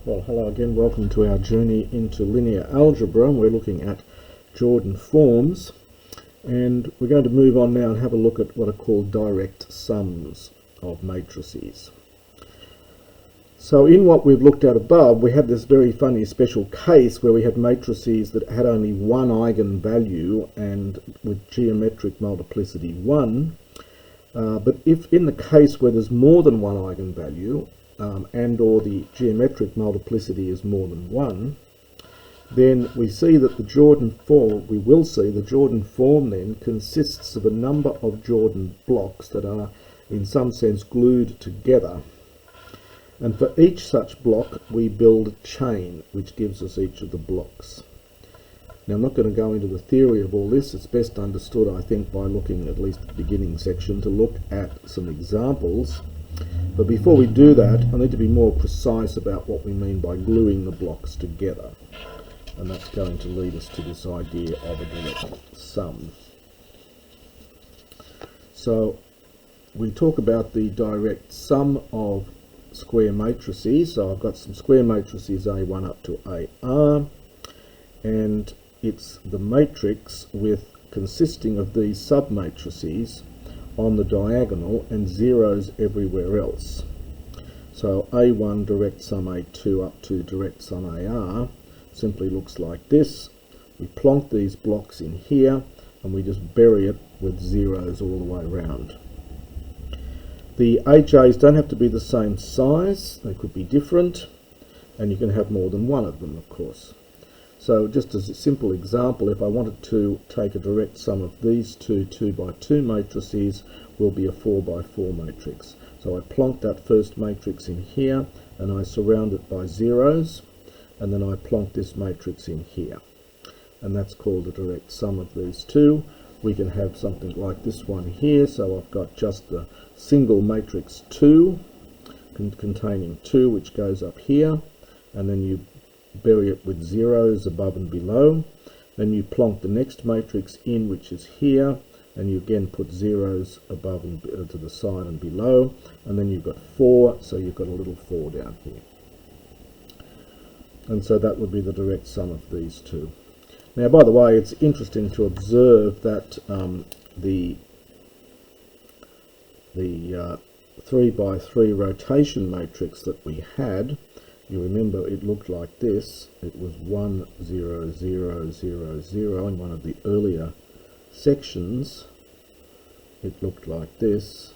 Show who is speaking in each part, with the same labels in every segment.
Speaker 1: Well, hello again, welcome to our journey into linear algebra. We're looking at Jordan forms, and we're going to move on now and have a look at what are called direct sums of matrices. So in what we've looked at above, we had this very funny special case where we had matrices that had only one eigenvalue and with geometric multiplicity 1. But if in the case where there's more than one eigenvalue, and or the geometric multiplicity is more than 1, then we see that the Jordan form then consists of a number of Jordan blocks that are in some sense glued together. And for each such block we build a chain which gives us each of the blocks. Now I'm not going to go into the theory of all this. It's best understood, I think, by looking at least at the beginning section to look at some examples. But before we do that, I need to be more precise about what we mean by gluing the blocks together. And that's going to lead us to this idea of a direct sum. So we talk about the direct sum of square matrices. So I've got some square matrices A1 up to AR, and it's the matrix consisting of these submatrices on the diagonal and zeros everywhere else. So A1 direct sum A2 up to direct sum AR simply looks like this. We plonk these blocks in here and we just bury it with zeros all the way around. The HAs don't have to be the same size, they could be different, and you can have more than one of them, of course. So just as a simple example, if I wanted to take a direct sum of these two 2 by 2 matrices, will be a 4 by 4 matrix. So I plonk that first matrix in here and I surround it by zeros, and then I plonk this matrix in here. And that's called a direct sum of these two. We can have something like this one here. So I've got just the single matrix 2 containing 2, which goes up here, and then you bury it with zeros above and below. Then you plonk the next matrix in, which is here, and you again put zeros above and to the side and below, and then you've got 4, so you've got a little 4 down here. And so that would be the direct sum of these two. Now, by the way, it's interesting to observe that the 3 by 3 rotation matrix that we had, you remember it looked like this. It was 1 0 0 0 0 in one of the earlier sections. It looked like this.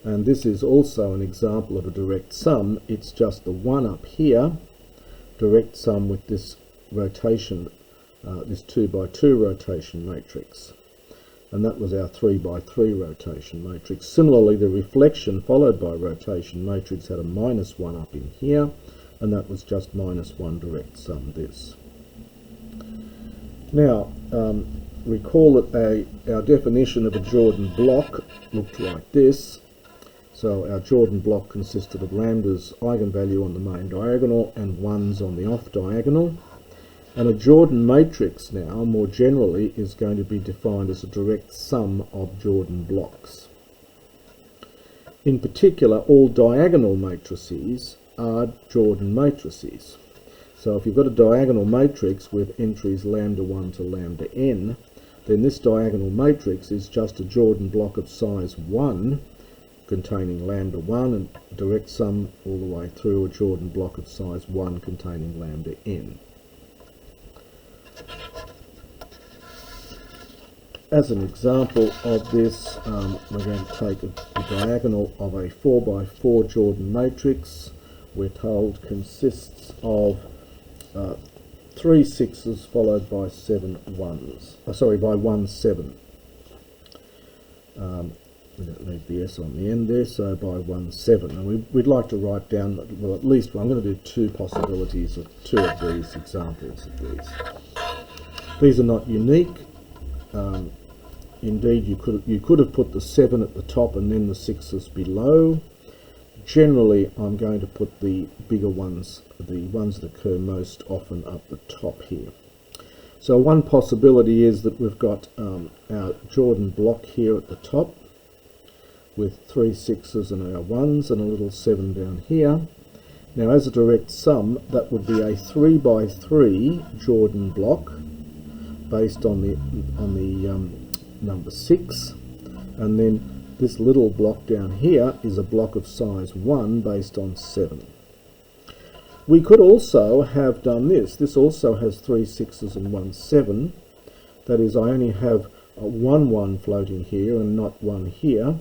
Speaker 1: And this is also an example of a direct sum. It's just the 1 up here, direct sum with this rotation, this 2 by 2 rotation matrix. And that was our 3 by 3 rotation matrix. Similarly, the reflection followed by rotation matrix had a -1 up in here, and that was just -1 direct sum this. Now, recall that our definition of a Jordan block looked like this. So our Jordan block consisted of lambda's eigenvalue on the main diagonal and 1's on the off diagonal. And a Jordan matrix now, more generally, is going to be defined as a direct sum of Jordan blocks. In particular, all diagonal matrices are Jordan matrices. So if you've got a diagonal matrix with entries lambda 1 to lambda n, then this diagonal matrix is just a Jordan block of size 1 containing lambda 1, and direct sum all the way through a Jordan block of size 1 containing lambda n. As an example of this, we're going to take a diagonal of a 4 by 4 Jordan matrix. We're told consists of 3 6's followed by 7 1's. By 1 7. We don't leave the S on the end there, so by 1 7. And we'd like to write down, well, at least I'm going to do 2 possibilities of 2 of these examples of these. These are not unique. Indeed, you could have put the 7 at the top and then the 6's below. Generally, I'm going to put the bigger ones, the ones that occur most often, up the top here. So one possibility is that we've got our Jordan block here at the top. with 3 6s and our 1s and a little 7 down here. Now as a direct sum, that would be a 3 by 3 Jordan block based on the number 6, and then this little block down here is a block of size 1 based on 7. We could also have done this. This also has 3 6s and 1 7. That is, I only have a 1 1 floating here and not 1 here,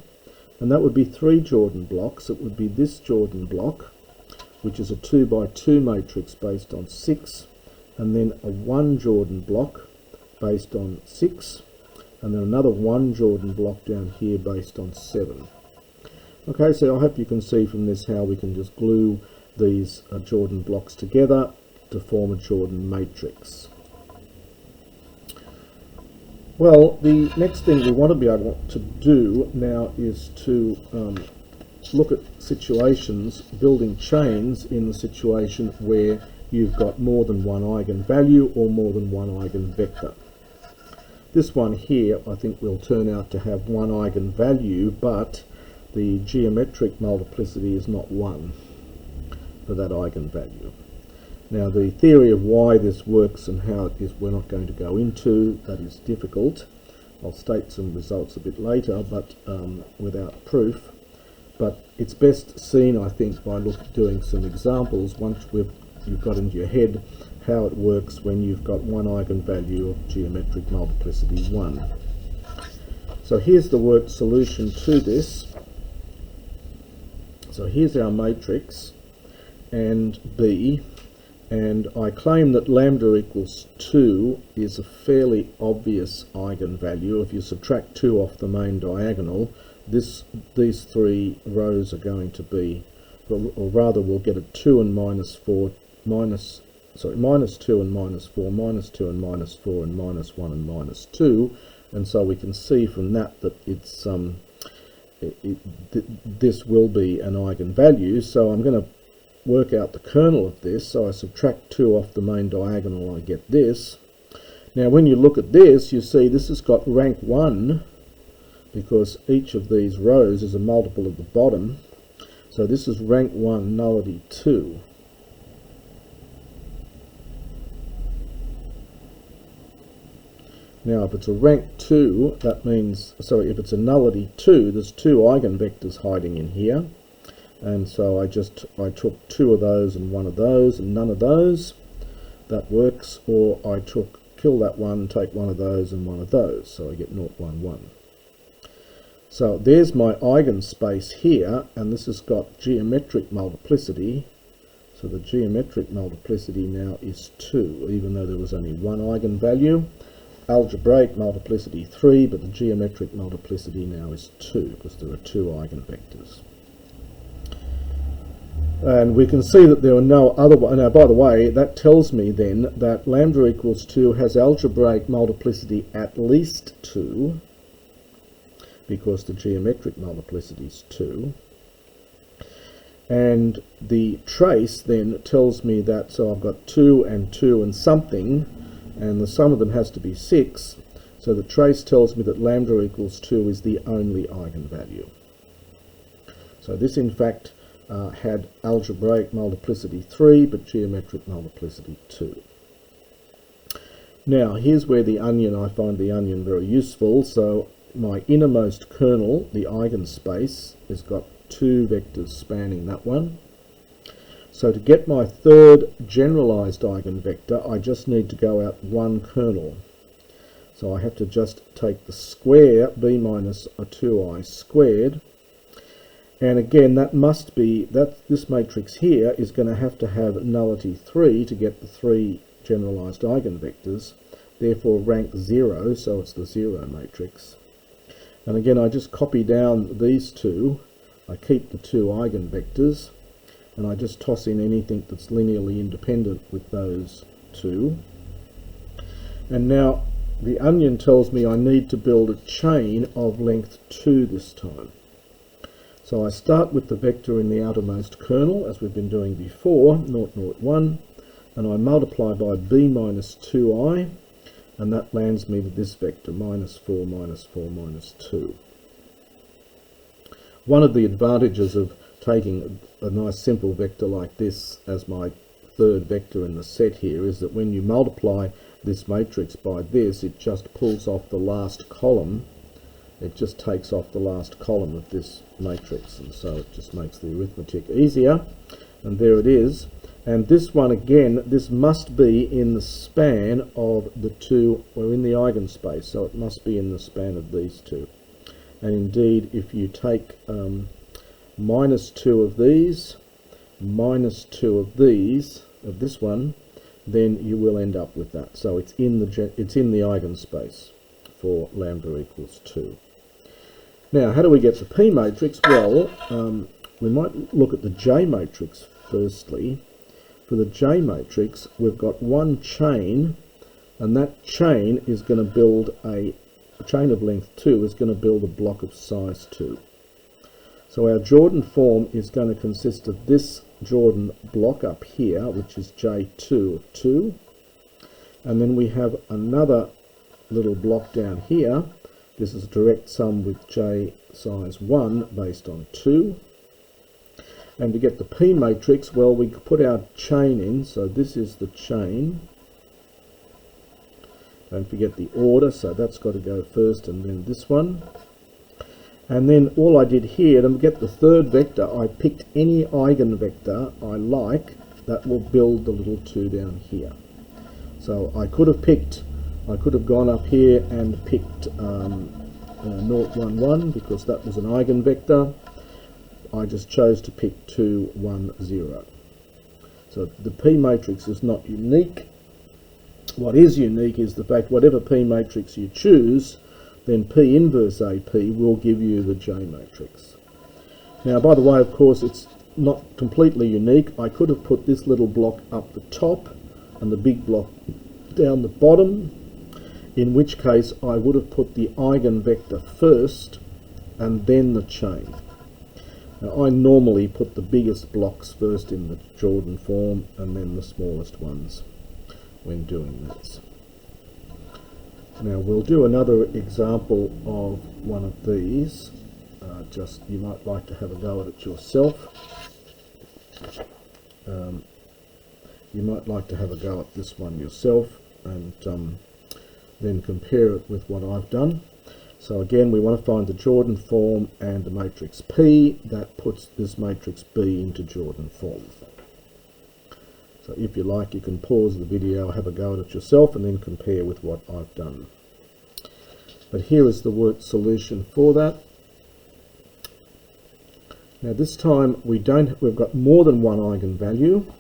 Speaker 1: and that would be 3 Jordan blocks. It would be this Jordan block, which is a 2 by 2 matrix based on 6, and then a 1 Jordan block based on 6, and then another 1 Jordan block down here based on 7. Okay, so I hope you can see from this how we can just glue these Jordan blocks together to form a Jordan matrix. Well, the next thing we want to be able to do now is to look at situations, building chains in the situation where you've got more than one eigenvalue or more than one eigenvector. This one here I think will turn out to have one eigenvalue, but the geometric multiplicity is not 1 for that eigenvalue. Now the theory of why this works and how it is we're not going to go into. That is difficult. I'll state some results a bit later, but without proof. But it's best seen, I think, by doing some examples once you've got into your head how it works when you've got one eigenvalue of geometric multiplicity 1. So here's the worked solution to this. So here's our matrix, and B, and I claim that lambda equals 2 is a fairly obvious eigenvalue. If you subtract 2 off the main diagonal, these 3 rows are going to be, or rather we'll get a 2 and minus 4, minus 2 and minus 4, minus 2 and minus 4, and minus 1 and minus 2, and so we can see from that that it's this will be an eigenvalue. So I'm going to work out the kernel of this. So I subtract 2 off the main diagonal, I get this. Now when you look at this, you see this has got rank 1 because each of these rows is a multiple of the bottom. So this is rank 1, nullity 2. Now if it's a rank 2, that means, so if it's a nullity 2, there's 2 eigenvectors hiding in here. And so I took 2 of those and 1 of those and none of those. That works. Or I kill that one, take 1 of those and 1 of those. So I get 0, 1, 1. So there's my eigenspace here, and this has got geometric multiplicity. So the geometric multiplicity now is 2, even though there was only one eigenvalue. Algebraic multiplicity 3, but the geometric multiplicity now is 2 because there are 2 eigenvectors. And we can see that there are no other. Now, by the way, that tells me then that lambda equals 2 has algebraic multiplicity at least 2, because the geometric multiplicity is 2. And the trace then tells me that, so I've got 2 and something, and the sum of them has to be 6. So the trace tells me that lambda equals 2 is the only eigenvalue. So this, in fact, had algebraic multiplicity 3, but geometric multiplicity 2. Now, here's where I find the onion very useful. So my innermost kernel, the eigenspace, has got 2 vectors spanning that one. So to get my third generalized eigenvector, I just need to go out 1 kernel. So I have to just take the square, b minus a 2i squared. And again, that must be, this matrix here is going to have nullity 3 to get the 3 generalized eigenvectors, therefore rank 0, so it's the 0 matrix. And again, I just copy down these 2, I keep the 2 eigenvectors, and I just toss in anything that's linearly independent with those 2. And now the onion tells me I need to build a chain of length 2 this time. So I start with the vector in the outermost kernel, as we've been doing before, 0, 0, 1, and I multiply by b minus 2i, and that lands me with this vector, minus 4, minus 4, minus 2. One of the advantages of taking a nice simple vector like this as my third vector in the set here is that when you multiply this matrix by this, it just pulls off the last column. It just takes off the last column of this matrix, and so it just makes the arithmetic easier. And there it is. And this one again, this must be in the span of the two, or in the eigenspace, so it must be in the span of these two. And indeed, if you take minus 2 of these, minus 2 of these, of this one, then you will end up with that. So it's in the eigenspace for lambda equals 2. Now, how do we get the P matrix? Well, we might look at the J matrix firstly. For the J matrix, we've got one chain, and that chain is going to build a chain of length 2 is going to build a block of size 2. So our Jordan form is going to consist of this Jordan block up here, which is J2 of 2, and then we have another little block down here. This is a direct sum with J size 1 based on 2. And to get the P matrix, well, we put our chain in, so this is the chain. Don't forget the order, so that's got to go first and then this one. And then all I did here, to get the third vector, I picked any eigenvector I like that will build the little 2 down here. So I could have gone up here and picked 0, 1, 1 because that was an eigenvector. I just chose to pick 2, 1, 0. So the P matrix is not unique. What is unique is the fact whatever P matrix you choose, then P inverse AP will give you the J matrix. Now, by the way, of course, it's not completely unique. I could have put this little block up the top and the big block down the bottom, in which case I would have put the eigenvector first and then the chain. Now, I normally put the biggest blocks first in the Jordan form and then the smallest ones when doing this. Now we'll do another example of one of these. Just you might like to have a go at it yourself. You might like to have a go at this one yourself and then compare it with what I've done. So again, we want to find the Jordan form and the matrix P. That puts this matrix B into Jordan form. So if you like, you can pause the video, have a go at it yourself, and then compare with what I've done. But here is the worked solution for that. Now this time we've got more than one eigenvalue.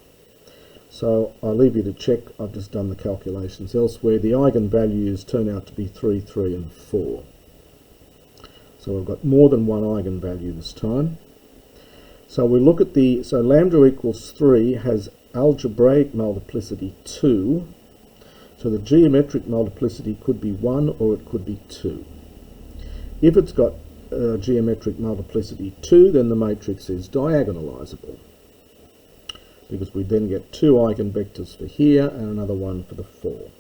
Speaker 1: So I'll leave you to check. I've just done the calculations elsewhere. The eigenvalues turn out to be 3, 3, and 4. So we've got more than one eigenvalue this time. So we look at so lambda equals 3 has algebraic multiplicity 2. So the geometric multiplicity could be 1 or it could be 2. If it's got geometric multiplicity 2, then the matrix is diagonalizable, because we then get 2 eigenvectors for here and another one for the 4.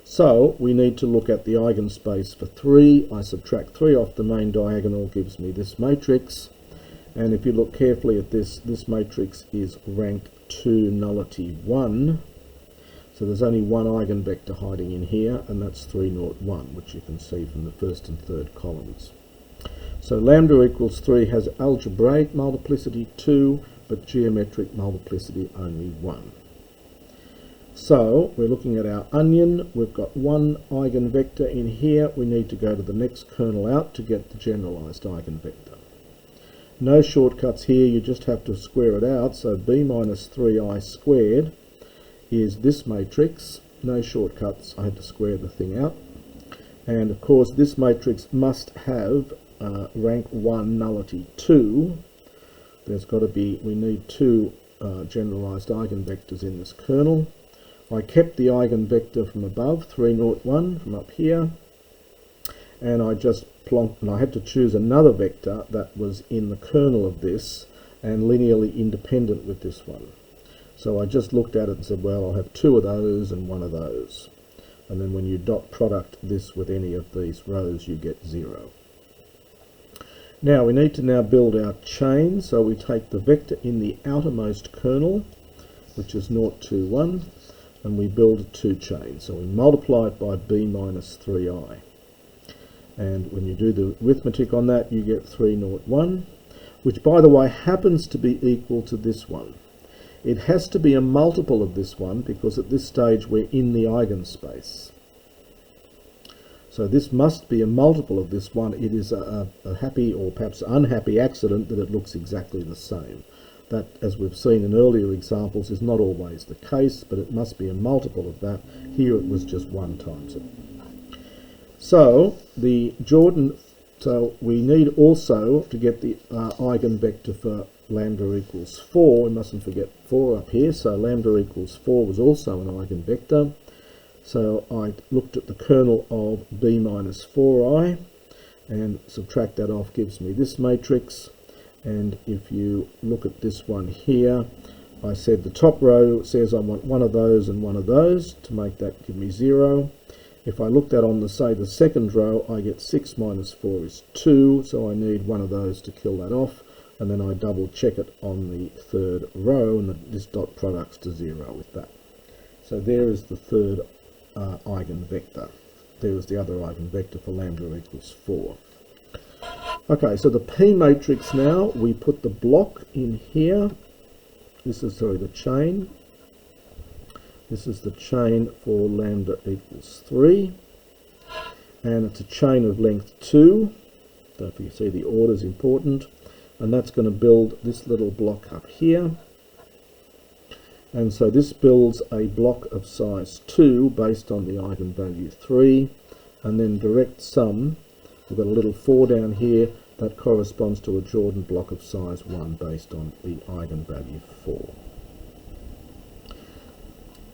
Speaker 1: So we need to look at the eigenspace for 3. I subtract 3 off the main diagonal, gives me this matrix. And if you look carefully at this matrix is rank 2 nullity 1. So there's only one eigenvector hiding in here, and that's 3, 0, 1, which you can see from the first and third columns. So lambda equals 3 has algebraic multiplicity 2, but geometric multiplicity only 1. So we're looking at our onion. We've got one eigenvector in here. We need to go to the next kernel out to get the generalized eigenvector. No shortcuts here, you just have to square it out. So b minus 3i squared is this matrix. No shortcuts, I had to square the thing out. And of course this matrix must have rank 1 nullity 2. There's got to be, we need 2 generalized eigenvectors in this kernel. I kept the eigenvector from above, 3, 0, 1, from up here, and I just plonked, and I had to choose another vector that was in the kernel of this and linearly independent with this one. So I just looked at it and said, well, I'll have 2 of those and 1 of those. And then when you dot product this with any of these rows, you get 0. Now we need to now build our chain, so we take the vector in the outermost kernel, which is 0, 2, 1, and we build a 2 chain. So we multiply it by b minus 3i. And when you do the arithmetic on that, you get 3, 0, 1, which by the way happens to be equal to this one. It has to be a multiple of this one because at this stage we're in the eigenspace. So this must be a multiple of this one. It is a happy or perhaps unhappy accident that it looks exactly the same. That, as we've seen in earlier examples, is not always the case, but it must be a multiple of that. Here it was just 1 times it. So we need also to get the eigenvector for lambda equals 4. We mustn't forget 4 up here. So lambda equals 4 was also an eigenvector. So I looked at the kernel of b minus 4i and subtract that off gives me this matrix. And if you look at this one here, I said the top row says I want one of those and one of those to make that give me 0. If I looked at on the second row, I get 6 minus 4 is 2, so I need one of those to kill that off, and then I double check it on the third row, and this dot product's to 0 with that. So there is the third eigenvector. There is the other eigenvector for lambda equals 4. Okay, so the P matrix now, we put the block in here. This is, sorry, the chain. This is the chain for lambda equals 3. And it's a chain of length 2. Don't forget, see the order is important. And that's going to build this little block up here. And so this builds a block of size 2 based on the eigenvalue 3. And then direct sum, we've got a little 4 down here that corresponds to a Jordan block of size 1 based on the eigenvalue 4.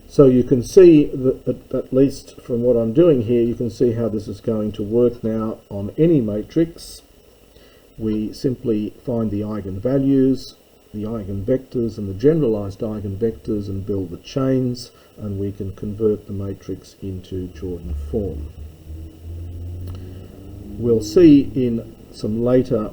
Speaker 1: So you can see that, at least from what I'm doing here, you can see how this is going to work now on any matrix. We simply find the eigenvalues, the eigenvectors and the generalized eigenvectors and build the chains, and we can convert the matrix into Jordan form. We'll see in some later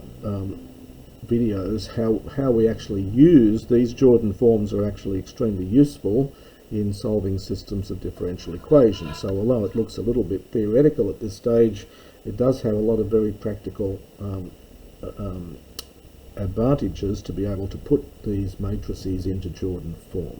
Speaker 1: videos how we actually use these Jordan forms. Are actually extremely useful in solving systems of differential equations. So although it looks a little bit theoretical at this stage, it does have a lot of very practical advantages to be able to put these matrices into Jordan form.